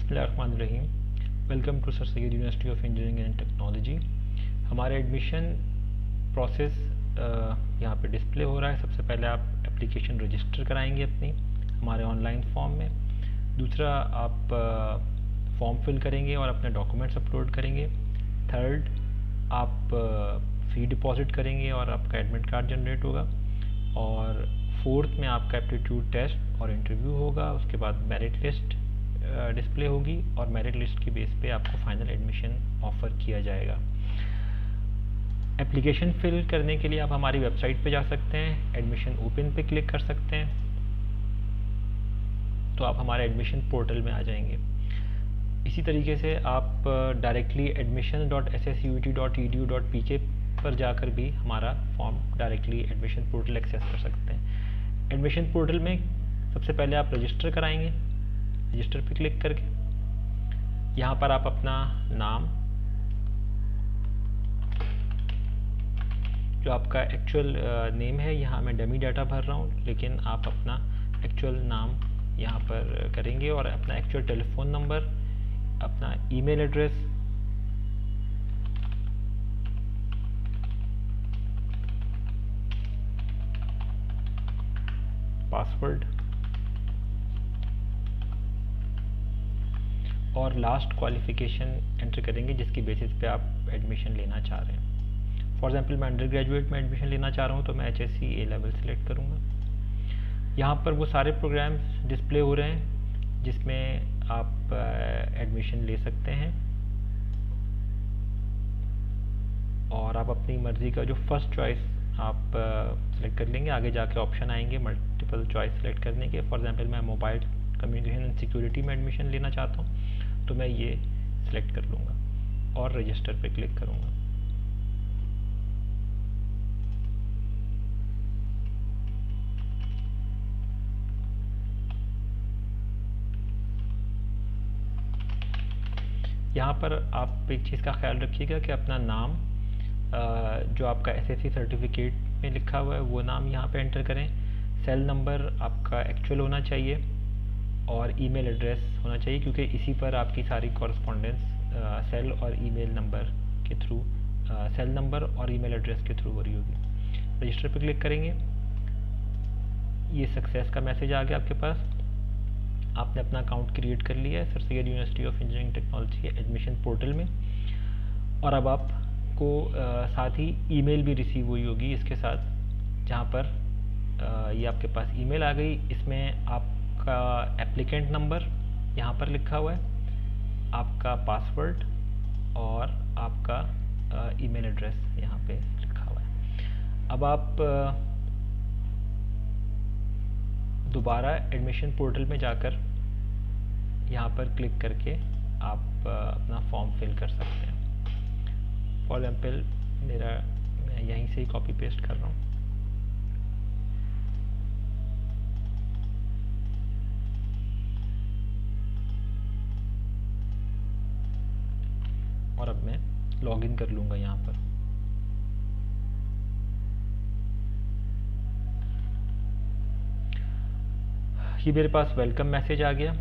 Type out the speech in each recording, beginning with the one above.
बिस्मिल्लाहिर्रहमानिर्रहीम। Welcome to sir Syed university of engineering and technology. हमारा admission process यहाँ पे डिस्प्ले हो रहा है। सबसे पहले आप एप्लीकेशन रजिस्टर कराएंगे अपनी हमारे ऑनलाइन फॉर्म में। दूसरा, आप फॉर्म फिल करेंगे और अपने डॉक्यूमेंट्स अपलोड करेंगे। थर्ड, आप फ़ी डिपॉजिट करेंगे और आपका एडमिट कार्ड जनरेट होगा। और फोर्थ में आपका एप्टीट्यूड टेस्ट और इंटरव्यू होगा। उसके बाद मेरिट लिस्ट डिस्प्ले होगी और मेरिट लिस्ट की बेस पे आपको फाइनल एडमिशन ऑफ़र किया जाएगा। एप्लीकेशन फिल करने के लिए आप हमारी वेबसाइट पे जा सकते हैं, एडमिशन ओपन पे क्लिक कर सकते हैं, तो आप हमारे एडमिशन पोर्टल में आ जाएंगे। इसी तरीके से आप डायरेक्टली admission.ssut.edu.pk पर जाकर भी हमारा form directly admission portal access कर सकते हैं। एडमिशन पोर्टल में सबसे पहले आप रजिस्टर कराएंगे। रजिस्टर पे क्लिक करके यहाँ पर आप अपना नाम, जो आपका एक्चुअल नेम है, यहाँ मैं डमी डाटा भर रहा हूँ, लेकिन आप अपना एक्चुअल नाम यहाँ पर करेंगे और अपना एक्चुअल टेलीफोन नंबर, अपना ईमेल एड्रेस, पासवर्ड और लास्ट क्वालिफ़िकेशन एंटर करेंगे जिसकी बेसिस पे आप एडमिशन लेना चाह रहे हैं। फॉर एग्जांपल मैं अंडर ग्रेजुएट में एडमिशन लेना चाह रहा हूँ तो मैं HSC A लेवल सेलेक्ट करूँगा। यहाँ पर वो सारे प्रोग्राम्स डिस्प्ले हो रहे हैं जिसमें आप एडमिशन ले सकते हैं और आप अपनी मर्ज़ी का जो फर्स्ट चॉइस आप सेलेक्ट कर लेंगे। आगे जाके ऑप्शन आएंगे मल्टीपल चॉइस सेलेक्ट करने के। फॉर एग्जांपल मैं मोबाइल कम्युनिकेशन एंड सिक्योरिटी में एडमिशन लेना चाहता हूँ तो मैं ये सिलेक्ट कर लूँगा और रजिस्टर पे क्लिक करूँगा। यहाँ पर आप एक चीज़ का ख्याल रखिएगा कि अपना नाम जो आपका SSC सर्टिफिकेट में लिखा हुआ है वो नाम यहाँ पे एंटर करें। सेल नंबर आपका एक्चुअल होना चाहिए और ईमेल एड्रेस होना चाहिए, क्योंकि इसी पर आपकी सारी कॉरस्पॉन्डेंस सेल और ईमेल नंबर के थ्रू, सेल नंबर और ईमेल एड्रेस के थ्रू हो रही होगी। रजिस्टर पे क्लिक करेंगे। ये सक्सेस का मैसेज आ गया आपके पास। आपने अपना अकाउंट क्रिएट कर लिया है sir Syed university of engineering technology admission portal में। और अब आपको साथ ही ईमेल भी रिसीव हुई होगी इसके साथ, जहाँ पर ये आपके पास ईमेल आ गई। इसमें आपका एप्लीकेंट नंबर यहाँ पर लिखा हुआ है, आपका पासवर्ड और आपका ईमेल एड्रेस यहाँ पे लिखा हुआ है। अब आप दोबारा एडमिशन पोर्टल में जाकर यहाँ पर क्लिक करके आप अपना फॉर्म फिल कर सकते हैं। फॉर एग्जाम्पल मैं यहीं से ही कॉपी पेस्ट कर रहा हूँ। और अब मैं लॉगिन कर लूँगा यहाँ पर। ये मेरे पास वेलकम मैसेज आ गया।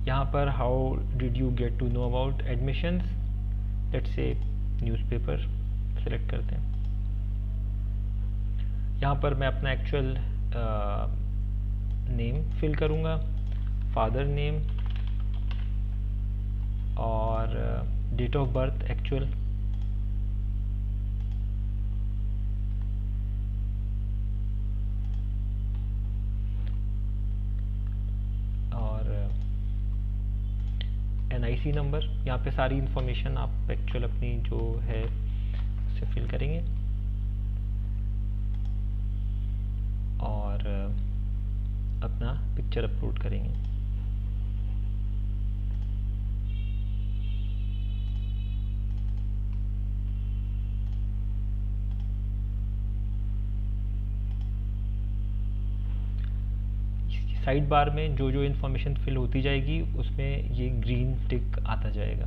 यहाँ पर how did you get to know about admissions, let's say newspaper select करते हैं। यहाँ पर मैं अपना एक्चुअल नेम फिल करूँगा, फादर नेम और date of birth actual, NIC number. यहाँ पे सारी इन्फॉर्मेशन आप एक्चुअल अपनी जो है उसे फिल करेंगे और अपना पिक्चर अपलोड करेंगे। साइड बार में जो जो इन्फॉर्मेशन फिल होती जाएगी उसमें ये ग्रीन टिक आता जाएगा।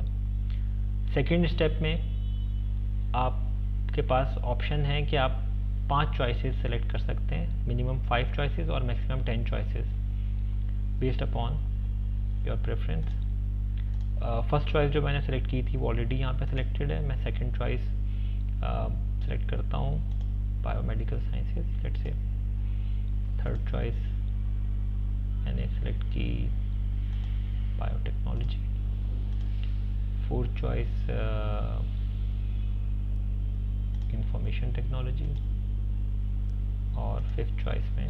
सेकंड स्टेप में आपके पास ऑप्शन है कि आप 5 चॉइसेस सेलेक्ट कर सकते हैं, मिनिमम 5 चॉइसेस और maximum 10 choices based upon your preference. First choice जो मैंने सेलेक्ट की थी वो ऑलरेडी यहाँ पे सिलेक्टेड है। मैं सेकंड चॉइस सेलेक्ट करता हूँ, biomedical sciences let's say. Third choice मैंने सेलेक्ट की biotechnology. Fourth choice information technology, और फिफ्थ चॉइस में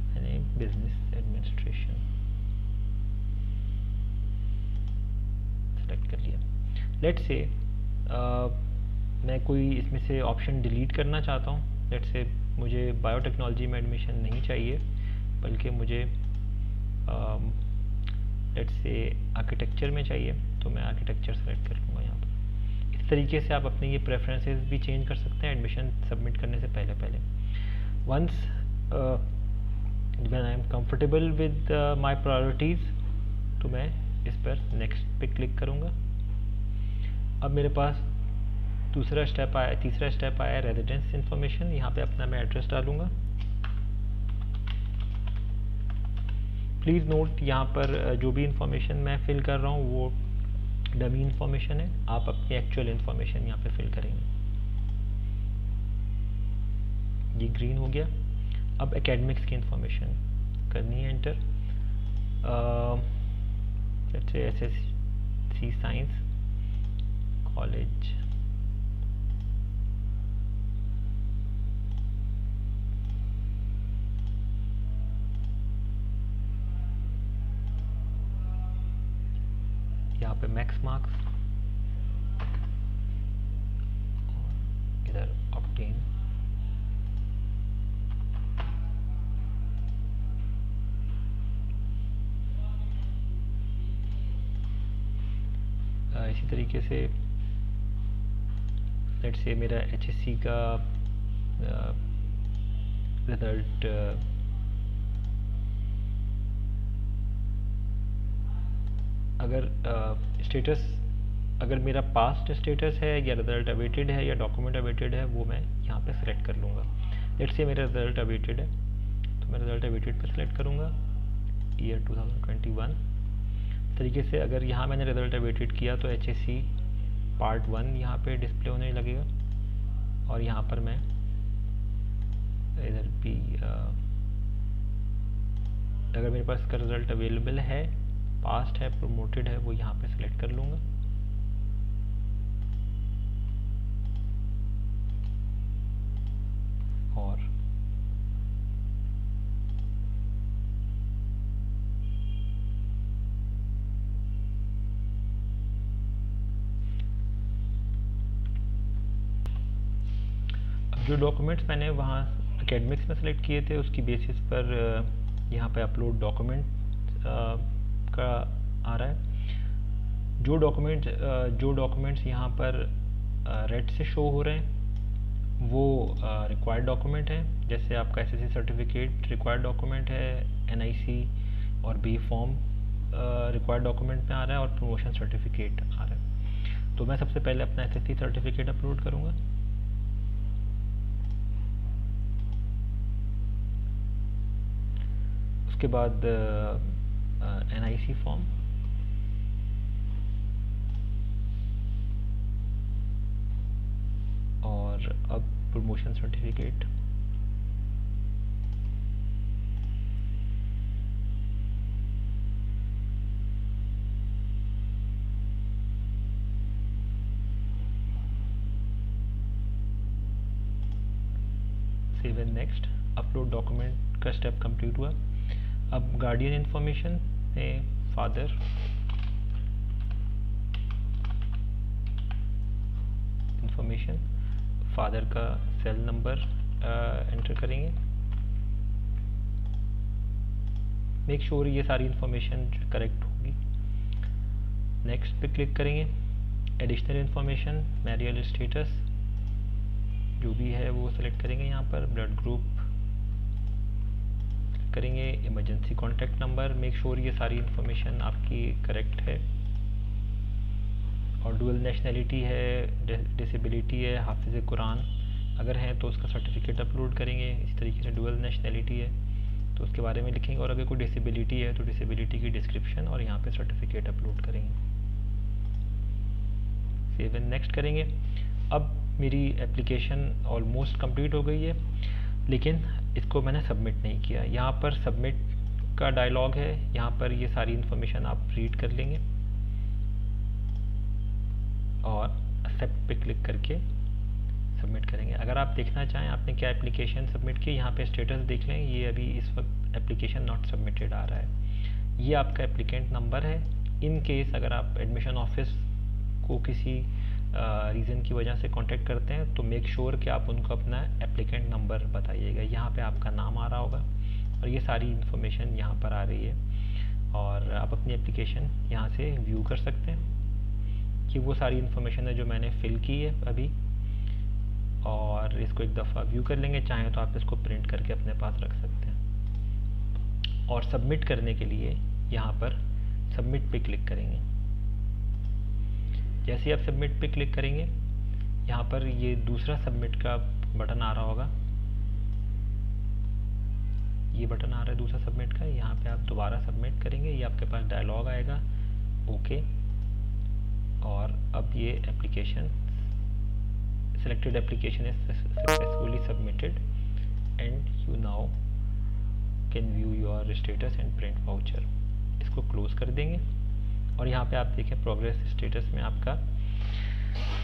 मैंने बिजनेस एडमिनिस्ट्रेशन सेलेक्ट कर लिया। लेट्स से मैं कोई इसमें से ऑप्शन डिलीट करना चाहता हूँ। लेट्स से मुझे बायोटेक्नोलॉजी में एडमिशन नहीं चाहिए, बल्कि मुझे लेट्स से आर्किटेक्चर में चाहिए, तो मैं आर्किटेक्चर सेलेक्ट कर लूँगा यहाँ पर। इस तरीके से आप अपने ये प्रेफरेंसेस भी चेंज कर सकते हैं एडमिशन सबमिट करने से पहले। Once when I am comfortable with my priorities, तो मैं इस पर नेक्स्ट पे क्लिक करूँगा। अब मेरे पास तीसरा स्टेप आया रेजिडेंस इंफॉर्मेशन। यहाँ पे अपना मैं एड्रेस डालूँगा। प्लीज़ नोट, यहाँ पर जो भी इंफॉर्मेशन मैं फिल कर रहा हूँ वो डमी इंफॉर्मेशन है। आप अपनी एक्चुअल इंफॉर्मेशन यहाँ पे फिल करेंगे। ये ग्रीन हो गया। अब एकेडमिक्स की इंफॉर्मेशन करनी है enter. Let's say SSC science college, यहाँ पे मैक्स मार्क्स, इधर ऑब्टेन। इसी तरीके से लेट्स से मेरा एचएससी का रिजल्ट अगर स्टेटस अगर मेरा पास्ट स्टेटस है या रिजल्ट अवेटेड है या डॉक्यूमेंट अवेटेड है, वो मैं यहाँ पे सिलेक्ट कर लूँगा। लेट्स से मेरा रिजल्ट अवेटेड है, तो मैं रिजल्ट अवेटेड पे सिलेक्ट करूँगा, ईयर 2021। तरीके से अगर यहाँ मैंने रिजल्ट अवेटेड किया तो एचएससी पार्ट 1 यहाँ पे डिस्प्ले होने लगेगा, और यहाँ पर मैं इधर भी अगर मेरे पास इसका रिजल्ट अवेलेबल है, पास्ट है, प्रमोटेड है, वो यहाँ पे सिलेक्ट कर लूँगा। और अब जो डॉक्यूमेंट्स मैंने वहाँ एकेडमिक्स में सेलेक्ट किए थे, उसकी बेसिस पर यहाँ पे अपलोड डॉक्यूमेंट का आ रहा है। जो डॉक्यूमेंट्स यहाँ पर रेड से शो हो रहे हैं वो रिक्वायर्ड डॉक्यूमेंट हैं। जैसे आपका एसएससी सर्टिफिकेट रिक्वायर्ड डॉक्यूमेंट है, एनआईसी और बी फॉर्म रिक्वायर्ड डॉक्यूमेंट में आ रहा है, और प्रमोशन सर्टिफिकेट आ रहा है। तो मैं सबसे पहले अपना एसएससी सर्टिफिकेट अपलोड करूँगा। उसके बाद एनआईसी फॉर्म, और अब promotion certificate. Save and next. Upload document का स्टेप कंप्लीट हुआ। अब गार्डियन इंफॉर्मेशन में फादर, इंफॉर्मेशन, फादर का सेल नंबर एंटर करेंगे। मेक श्योर ये सारी इंफॉर्मेशन करेक्ट होगी। नेक्स्ट पे क्लिक करेंगे। एडिशनल इंफॉर्मेशन, मैरियल स्टेटस जो भी है वो सेलेक्ट करेंगे। यहाँ पर ब्लड ग्रुप करेंगे, emergency contact number. Make sure ये सारी इंफॉर्मेशन आपकी करेक्ट है। और डुअल नेशनैलिटी है, डिसेबिलिटी है, हाफिज़ कुरान अगर है तो उसका सर्टिफिकेट अपलोड करेंगे। इस तरीके से डुअल नेशनैलिटी है तो तो उसके बारे में लिखेंगे, और अगर कोई डिसेबिलिटी है तो डिसेबिलिटी की डिस्क्रिप्शन, और यहाँ पे सर्टिफिकेट अपलोड करेंगे। सेव एंड नेक्स्ट करेंगे। अब मेरी एप्लीकेशन ऑलमोस्ट कंप्लीट हो गई है, लेकिन इसको मैंने सबमिट नहीं किया। यहाँ पर सबमिट का डायलॉग है, यहाँ पर ये सारी इन्फॉर्मेशन आप रीड कर लेंगे और एक्सेप्ट पे क्लिक करके सबमिट करेंगे। अगर आप देखना चाहें आपने क्या एप्लीकेशन सबमिट की, यहाँ पे स्टेटस देख लें, ये अभी इस वक्त एप्लीकेशन नॉट सबमिटेड आ रहा है। ये आपका एप्लीकेंट नंबर है। इन केस अगर आप एडमिशन ऑफिस को किसी रीज़न की वजह से कांटेक्ट करते हैं तो मेक श्योर कि आप उनको अपना एप्लीकेंट नंबर बताइएगा। यहाँ पे आपका नाम आ रहा होगा और ये सारी इन्फॉर्मेशन यहाँ पर आ रही है, और आप अपनी एप्लीकेशन यहाँ से व्यू कर सकते हैं कि वो सारी इन्फॉर्मेशन है जो मैंने फिल की है अभी, और इसको एक दफ़ा व्यू कर लेंगे। चाहें तो आप इसको प्रिंट करके अपने पास रख सकते हैं। और सबमिट करने के लिए यहाँ पर सबमिट पे क्लिक करेंगे। जैसे ही आप सबमिट पे क्लिक करेंगे, यहाँ पर ये दूसरा सबमिट का बटन आ रहा होगा, ये बटन आ रहा है दूसरा सबमिट का। यहाँ पे आप दोबारा सबमिट करेंगे, ये आपके पास डायलॉग आएगा ओके, और अब ये application selected application is successfully submitted and you now can view your status and print voucher। इसको क्लोज कर देंगे, और यहाँ पे आप देखें प्रोग्रेस स्टेटस में आपका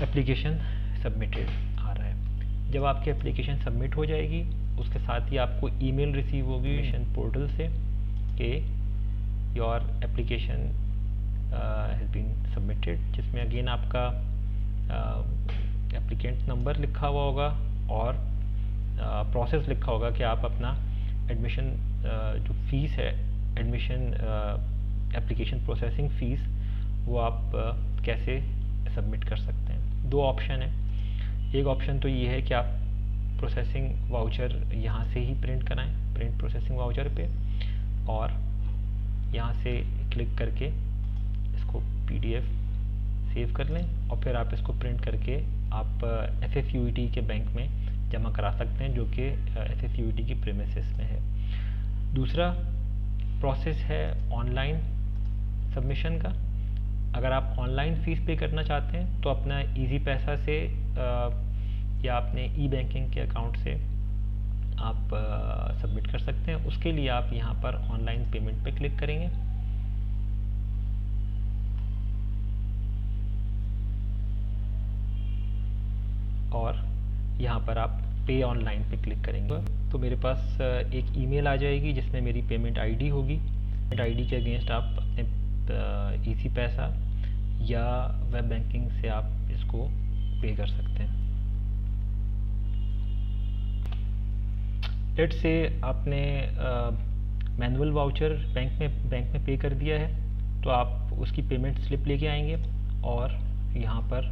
एप्लीकेशन सबमिटेड आ रहा है। जब आपकी एप्लीकेशन सबमिट हो जाएगी, उसके साथ ही आपको ईमेल रिसीव होगी एडमिशन पोर्टल से कि your application has been submitted, जिसमें अगेन आपका एप्लीकेंट नंबर लिखा हुआ होगा और प्रोसेस लिखा होगा कि आप अपना एडमिशन जो फीस है, एडमिशन एप्लीकेशन प्रोसेसिंग फ़ीस, वो आप कैसे सबमिट कर सकते हैं। दो ऑप्शन है। एक ऑप्शन तो ये है कि आप प्रोसेसिंग वाउचर यहाँ से ही प्रिंट कराएं, प्रिंट प्रोसेसिंग वाउचर पे, और यहाँ से क्लिक करके इसको PDF सेव कर लें, और फिर आप इसको प्रिंट करके आप FFUET के बैंक में जमा करा सकते हैं, जो कि FFUET की प्रीमिसेस में है। दूसरा प्रोसेस है ऑनलाइन सबमिशन का। अगर आप ऑनलाइन फ़ीस पे करना चाहते हैं तो अपना इजी पैसा से या अपने ई-बैंकिंग के अकाउंट से आप सबमिट कर सकते हैं। उसके लिए आप यहाँ पर ऑनलाइन पेमेंट पे क्लिक करेंगे, और यहाँ पर आप पे ऑनलाइन पे क्लिक करेंगे तो मेरे पास एक ईमेल आ जाएगी जिसमें मेरी पेमेंट आईडी होगी। पेमेंट आईडी के अगेंस्ट आप अपने इजी पैसा या वेब बैंकिंग से आप इसको पे कर सकते हैं। लेट्स से आपने मैनुअल वाउचर बैंक में पे कर दिया है, तो आप उसकी पेमेंट स्लिप लेके आएंगे और यहाँ पर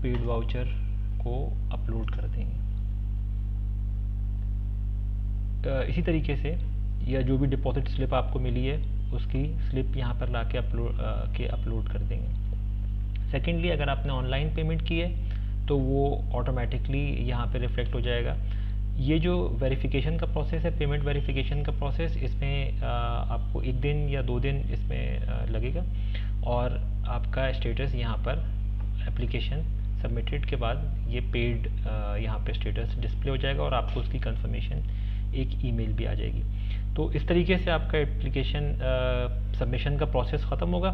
पेड वाउचर को अपलोड कर देंगे। इसी तरीके से या जो भी डिपॉजिट स्लिप आपको मिली है उसकी स्लिप यहाँ पर ला के अपलोड कर देंगे। सेकेंडली, अगर आपने ऑनलाइन पेमेंट की है तो वो ऑटोमेटिकली यहाँ पे रिफ्लेक्ट हो जाएगा। ये जो वेरिफिकेशन का प्रोसेस है, पेमेंट वेरिफिकेशन का प्रोसेस, इसमें आपको 1 दिन या 2 दिन इसमें लगेगा, और आपका स्टेटस यहाँ पर एप्लीकेशन सबमिटेड के बाद ये पेड यहाँ पे स्टेटस डिस्प्ले हो जाएगा, और आपको उसकी कंफर्मेशन एक ईमेल भी आ जाएगी। तो इस तरीके से आपका एप्लीकेशन सबमिशन का प्रोसेस ख़त्म होगा।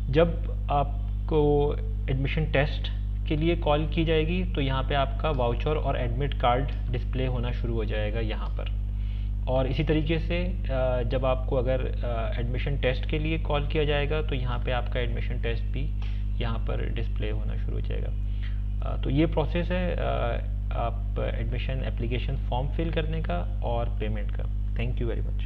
जब आपको एडमिशन टेस्ट के लिए कॉल की जाएगी तो यहाँ पे आपका वाउचर और एडमिट कार्ड डिस्प्ले होना शुरू हो जाएगा यहाँ पर। और इसी तरीके से जब आपको अगर एडमिशन टेस्ट के लिए कॉल किया जाएगा तो यहाँ पे आपका एडमिशन टेस्ट भी यहाँ पर डिस्प्ले होना शुरू हो जाएगा। तो ये प्रोसेस है आप एडमिशन एप्लीकेशन फॉर्म फिल करने का और पेमेंट का। Thank you very much.